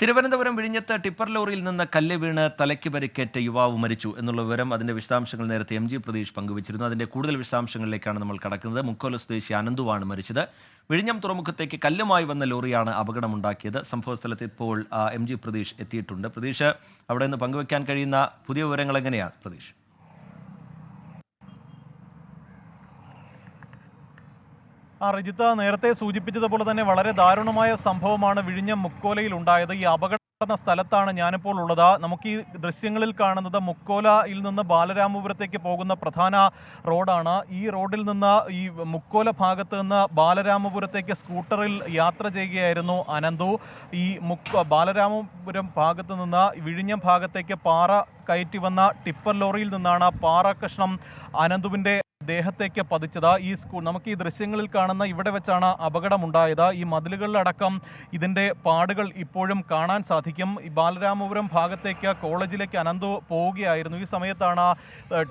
തിരുവനന്തപുരം വിഴിഞ്ഞത്ത് ടിപ്പർ ലോറിയിൽ നിന്ന് കല്ല് വീണ് തലയ്ക്ക് പരിക്കേറ്റ യുവാവ് മരിച്ചു എന്നുള്ള വിവരം അതിന്റെ വിശദാംശങ്ങൾ നേരത്തെ എം ജി പ്രതീഷ് പങ്കുവച്ചിരുന്നു. അതിന്റെ കൂടുതൽ വിശദാംശങ്ങളിലേക്കാണ് നമ്മൾ കടക്കുന്നത്. മുക്കോല സ്വദേശി അനന്തുവാണ് മരിച്ചത്. വിഴിഞ്ഞം തുറമുഖത്തേക്ക് കല്ലുമായി വന്ന ലോറിയാണ് അപകടമുണ്ടാക്കിയത്. സംഭവസ്ഥലത്ത് ഇപ്പോൾ എം ജി പ്രതീഷ് എത്തിയിട്ടുണ്ട്. പ്രതീഷ്, അവിടെ നിന്ന് പങ്കുവയ്ക്കാൻ കഴിയുന്ന പുതിയ വിവരങ്ങൾ എങ്ങനെയാണ് പ്രതീഷ്? റിജിത്ത് നേരത്തെ സൂചിപ്പിച്ചതുപോലെ തന്നെ വളരെ ദാരുണമായ സംഭവമാണ് വിഴിഞ്ഞം മുക്കോലയിൽ ഉണ്ടായത്. ഈ അപകട സ്ഥലത്താണ് ഞാനിപ്പോൾ ഉള്ളത്. നമുക്ക് ഈ ദൃശ്യങ്ങളിൽ കാണുന്നത് മുക്കോലയിൽ നിന്ന് ബാലരാമപുരത്തേക്ക് പോകുന്ന പ്രധാന റോഡാണ്. ഈ റോഡിൽ നിന്ന് ഈ മുക്കോല ഭാഗത്ത് നിന്ന് ബാലരാമപുരത്തേക്ക് സ്കൂട്ടറിൽ യാത്ര ചെയ്യുകയായിരുന്നു അനന്തു. ഈ ബാലരാമപുരം ഭാഗത്ത് നിന്ന് വിഴിഞ്ഞം ഭാഗത്തേക്ക് പാറ കയറ്റി വന്ന ടിപ്പർ ലോറിയിൽ നിന്നാണ് പാറ കഷ്ണം അനന്തുവിൻ്റെ ദേഹത്തേക്ക് പതിച്ചത്. നമുക്ക് ഈ ദൃശ്യങ്ങളിൽ കാണുന്ന ഇവിടെ വെച്ചാണ് അപകടമുണ്ടായത്. ഈ മതിലുകളിലടക്കം ഇതിൻ്റെ പാടുകൾ ഇപ്പോഴും കാണാൻ സാധിക്കും. ഈ ബാലരാമപുരം ഭാഗത്തേക്ക് കോളേജിലേക്ക് അനന്തു പോവുകയായിരുന്നു. ഈ സമയത്താണ്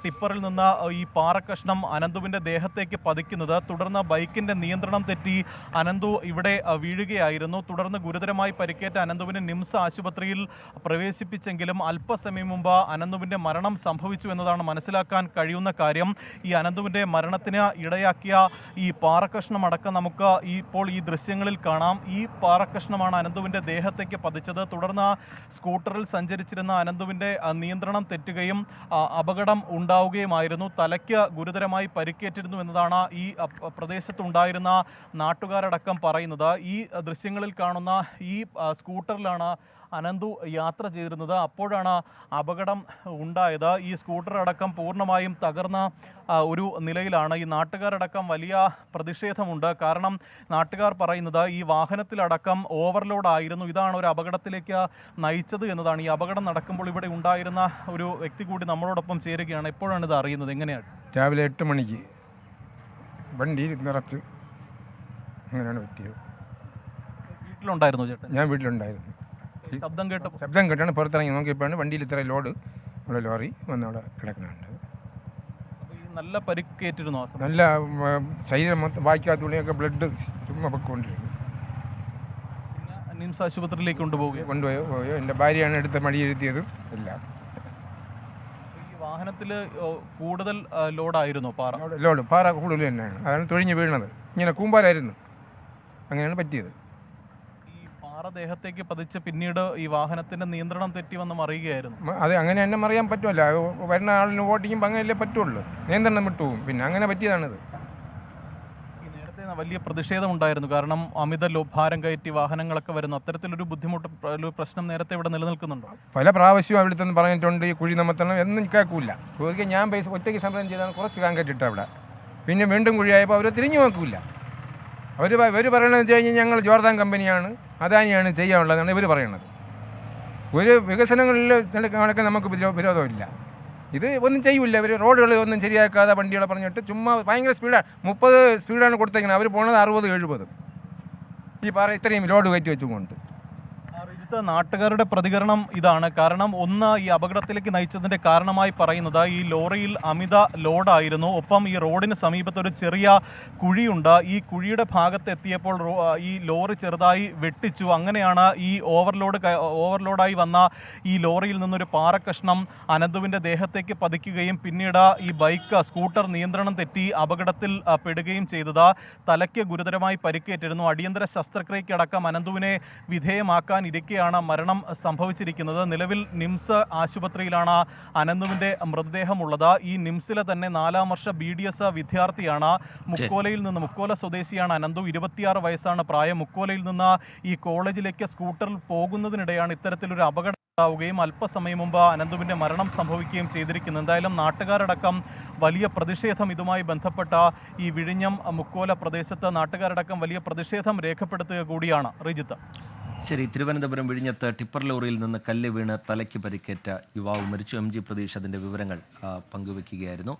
ടിപ്പറിൽ നിന്ന് ഈ പാറക്കഷ്ണം അനന്തുവിൻ്റെ ദേഹത്തേക്ക് പതിക്കുന്നത്. തുടർന്ന് ബൈക്കിൻ്റെ നിയന്ത്രണം തെറ്റി അനന്തു ഇവിടെ വീഴുകയായിരുന്നു. തുടർന്ന് ഗുരുതരമായി പരിക്കേറ്റ അനന്തുവിനെ നിംസ് ആശുപത്രിയിൽ പ്രവേശിപ്പിച്ചെങ്കിലും അല്പസമയം മുമ്പ് അനന്തുവിൻ്റെ മരണം സംഭവിച്ചു എന്നതാണ് മനസ്സിലാക്കാൻ കഴിയുന്ന കാര്യം. ഈ അനന്തുവിൻ്റെ മരണത്തിന് ഇടയാക്കിയ ഈ പാറക്കഷ്ണം അടക്കം നമുക്ക് ഇപ്പോൾ ഈ ദൃശ്യങ്ങളിൽ കാണാം. ഈ പാറക്കഷ്ണമാണ് അനന്തുവിൻ്റെ ദേഹത്തേക്ക് പതിച്ചത്. തുടർന്ന് സ്കൂട്ടറിൽ സഞ്ചരിച്ചിരുന്ന അനന്തുവിൻ്റെ നിയന്ത്രണം തെറ്റുകയും അപകടം ഉണ്ടാവുകയുമായിരുന്നു. തലയ്ക്ക് ഗുരുതരമായി പരിക്കേറ്റിരുന്നു എന്നതാണ് ഈ പ്രദേശത്തുണ്ടായിരുന്ന നാട്ടുകാരടക്കം പറയുന്നത്. ഈ ദൃശ്യങ്ങളിൽ കാണുന്ന ഈ സ്കൂട്ടറിലാണ് അനന്തു യാത്ര ചെയ്തിരുന്നത്. അപ്പോഴാണ് അപകടം ഉണ്ടായത്. ഈ സ്കൂട്ടർ അടക്കം പൂർണ്ണമായും തകർന്ന ഒരു നിലയിലാണ്. ഈ നാട്ടുകാരടക്കം വലിയ പ്രതിഷേധമുണ്ട്. കാരണം നാട്ടുകാർ പറയുന്നത് ഈ വാഹനത്തിലടക്കം ഓവർലോഡ് ആയിരുന്നു. ഇതാണ് ഒരു അപകടത്തിലേക്ക് നയിച്ചത് എന്നതാണ്. ഈ അപകടം നടക്കുമ്പോൾ ഇവിടെ ഉണ്ടായിരുന്ന ഒരു വ്യക്തി കൂടി നമ്മളോടൊപ്പം ചേരുകയാണ്. എപ്പോഴാണ് ഇത് അറിയുന്നത്? എങ്ങനെയാണ്? രാവിലെ 8 മണിക്ക് വണ്ടി നിറച്ച് അങ്ങനെയാണ് പറ്റിയത്. വീട്ടിലുണ്ടായിരുന്നു ചേട്ടൻ? ഞാൻ വീട്ടിലുണ്ടായിരുന്നു. ശബ്ദം കേട്ടാണ് പുറത്തിറങ്ങി നോക്കിയപ്പോഴാണ് വണ്ടിയിൽ ഇത്ര ലോഡ് ഉള്ള ലോറി വന്നവിടെ കിടക്കുന്നുണ്ട്. നല്ല പരിക്കേറ്റിരുന്നു. നല്ല ശരീരം മൊത്തം വായിക്കാത്ത തുണിയൊക്കെ ബ്ലഡ് ചുമ്മാ പൊക്കൊണ്ടിരുന്നു. നിംസ് ആശുപത്രിയിലേക്ക് കൊണ്ടുപോയോ? എൻ്റെ ഭാര്യയാണ് എടുത്ത് മടിയിരുത്തിയതും എല്ലാം. ഈ വാഹനത്തിൽ കൂടുതൽ ലോഡായിരുന്നു പാറ കൂടുതൽ തന്നെയാണ്. അതാണ് തൊഴിഞ്ഞ് വീണത്. ഇങ്ങനെ കൂമ്പാലായിരുന്നു. അങ്ങനെയാണ് പറ്റിയത്. ദേഹത്തേക്ക് പതിച്ച് പിന്നീട് ഈ വാഹനത്തിന്റെ നിയന്ത്രണം തെറ്റി വന്ന് മറിയുകയായിരുന്നു. അത് അങ്ങനെ തന്നെ മറിയാൻ പറ്റുമല്ല. വരുന്ന ആളിന് ഓട്ടിക്കുമ്പോൾ അങ്ങനെയല്ലേ പറ്റുള്ളൂ. നിയന്ത്രണം വിട്ടുപോകും. പിന്നെ അങ്ങനെ പറ്റിയതാണിത്. നേരത്തെ വലിയ പ്രതിഷേധം ഉണ്ടായിരുന്നു. കാരണം അമിത ഭാരം കയറ്റി വാഹനങ്ങളൊക്കെ വരുന്നു. അത്തരത്തിലൊരു ഒരു പ്രശ്നം നേരത്തെ ഇവിടെ നിലനിൽക്കുന്നുണ്ടോ? പല പ്രാവശ്യവും അവിടെ നിന്ന് പറഞ്ഞിട്ടുണ്ട് ഈ കുഴി നമത്തണം എന്നും കേൾക്കൂല. ഒരിക്കൽ ഞാൻ ഒറ്റയ്ക്ക് സമരം ചെയ്താണ് കുറച്ച് കാങ്കറ്റിട്ട് അവിടെ. പിന്നെ വീണ്ടും കുഴിയായപ്പോൾ അവർ തിരിഞ്ഞു നോക്കൂല. അവർ പറയണതെന്ന് വെച്ച് കഴിഞ്ഞാൽ ഞങ്ങൾ ജോർദാൻ കമ്പനിയാണ്, അദാനിയാണ് ചെയ്യാനുള്ളതാണ് ഇവർ പറയണത്. ഒരു വികസനങ്ങളിൽ കണക്ക് നമുക്ക് വിരോധമില്ല. ഇത് ഒന്നും ചെയ്യില്ല. ഇവർ റോഡുകൾ ഒന്നും ശരിയാക്കാതെ വണ്ടികളെ പറഞ്ഞിട്ട് ചുമ്മാ ഭയങ്കര സ്പീഡാണ്. 30 സ്പീഡാണ് കൊടുത്തേക്കുന്നത്. അവർ പോണത് 60-70. ഈ പാറ ഇത്രയും ലോഡ് കയറ്റി വെച്ചുകൊണ്ട്. നാട്ടുകാരുടെ പ്രതികരണം ഇതാണ്. കാരണം ഒന്ന്, ഈ അപകടത്തിലേക്ക് നയിച്ചതിന്റെ കാരണമായി പറയുന്നത് ഈ ലോറിയിൽ അമിത ലോഡായിരുന്നു. ഒപ്പം ഈ റോഡിന് സമീപത്ത് ഒരു ചെറിയ കുഴിയുണ്ട്. ഈ കുഴിയുടെ ഭാഗത്ത് എത്തിയപ്പോൾ ഈ ലോറി ചെറുതായി വെട്ടിച്ചു. അങ്ങനെയാണ് ഈ ഓവർലോഡായി വന്ന ഈ ലോറിയിൽ നിന്നൊരു പാറക്കഷ്ണം അനന്തുവിൻ്റെ ദേഹത്തേക്ക് പതിക്കുകയും പിന്നീട് ഈ സ്കൂട്ടർ നിയന്ത്രണം തെറ്റി അപകടത്തിൽ പെടുകയും ചെയ്തത്. തലയ്ക്ക് ഗുരുതരമായി പരിക്കേറ്റിരുന്നു. അടിയന്തര ശസ്ത്രക്രിയക്കടക്കം അനന്തുവിനെ വിധേയമാക്കാൻ ഇരിക്കെ മരണം സംഭവിച്ചിരിക്കുന്നത്. നിലവിൽ നിംസ് ആശുപത്രിയിലാണ് അനന്തുവിന്റെ മൃതദേഹമുള്ളത്. ഈ നിംസിലെ തന്നെ 4ാം വർഷ BDS വിദ്യാർത്ഥിയാണ്. മുക്കോല സ്വദേശിയാണ് അനന്തു. 26 വയസ്സാണ് പ്രായം. മുക്കോലയിൽ നിന്ന് ഈ കോളേജിലേക്ക് സ്കൂട്ടറിൽ പോകുന്നതിനിടെയാണ് ഇത്തരത്തിലൊരു അപകടം ഉണ്ടാവുകയും അല്പസമയം മുമ്പ് അനന്തുവിന്റെ മരണം സംഭവിക്കുകയും ചെയ്തിരിക്കുന്നത്. എന്തായാലും നാട്ടുകാരടക്കം വലിയ പ്രതിഷേധം ഇതുമായി ബന്ധപ്പെട്ട ഈ വിഴിഞ്ഞം മുക്കോല പ്രദേശത്ത് നാട്ടുകാരടക്കം വലിയ പ്രതിഷേധം രേഖപ്പെടുത്തുക കൂടിയാണ്. റിജിത്ത്. ശരി, തിരുവനന്തപുരം വിഴിഞ്ഞത്ത് ടിപ്പർ ലോറിയിൽ നിന്ന് കല്ല് വീണ് തലയ്ക്ക് പരിക്കേറ്റ യുവാവ് മരിച്ചു. എം ജി പ്രതീഷ് അതിൻ്റെ വിവരങ്ങൾ പങ്കുവയ്ക്കുകയായിരുന്നു.